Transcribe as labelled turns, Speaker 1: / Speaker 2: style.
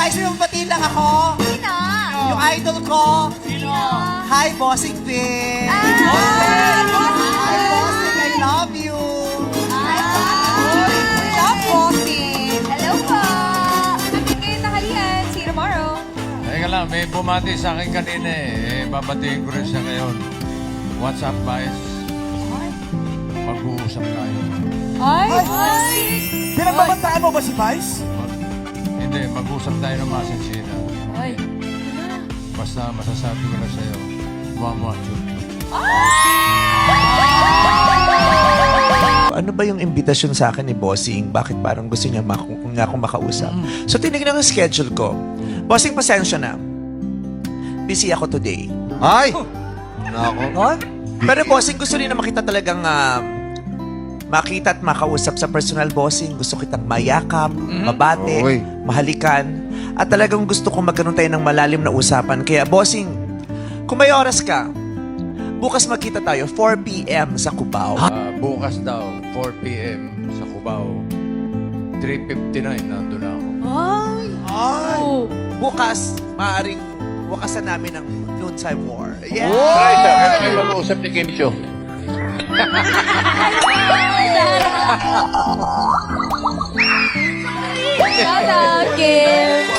Speaker 1: Guys, may magbati lang ako.
Speaker 2: Sino?
Speaker 1: Yung idol ko.
Speaker 3: Sino?
Speaker 1: Hi, Bossing Pin.
Speaker 2: Hi,
Speaker 1: Hi, Bossing. I love you.
Speaker 2: Love Bossing. Hello po. Happy ngayon tanghalian. See you tomorrow.
Speaker 4: Teka lang, may bumati sa akin kanina eh. Babatiin ko rin siya ngayon. What's up, guys? Mag-uusap tayo.
Speaker 2: Ay!
Speaker 3: Pinagbabantaan mo ba si Vice?
Speaker 4: Hindi, mag-uusap tayo ng masinsina.
Speaker 2: Ay!
Speaker 4: Basta masasabi ko na sa'yo, mama,
Speaker 5: Ano ba yung imbitasyon sa akin ni Bossing? Bakit parang gusto niya nga akong makausap? So, tinignan ang schedule ko. Bossing, pasensya na. Busy ako today.
Speaker 6: Ay! Nako.
Speaker 5: Pero Bossing, gusto rin na makita talagang makita at makausap sa personal, Bossing. Gusto kitang mayakap, mabate,
Speaker 6: Oy.
Speaker 5: mahalikan. At talagang gusto kong magkaroon tayo ng malalim na usapan. Kaya, Bossing, kung may oras ka, bukas magkita tayo, 4 p.m. sa Cubao.
Speaker 4: bukas daw, 4 p.m. sa Cubao. 3:59, nandun na ako.
Speaker 5: Ay! Bukas, maaaring wakasan namin ng noontime war. Yeah!
Speaker 6: Ay, mag-uusap ni Kim Chiu.
Speaker 2: Shout out, Kim!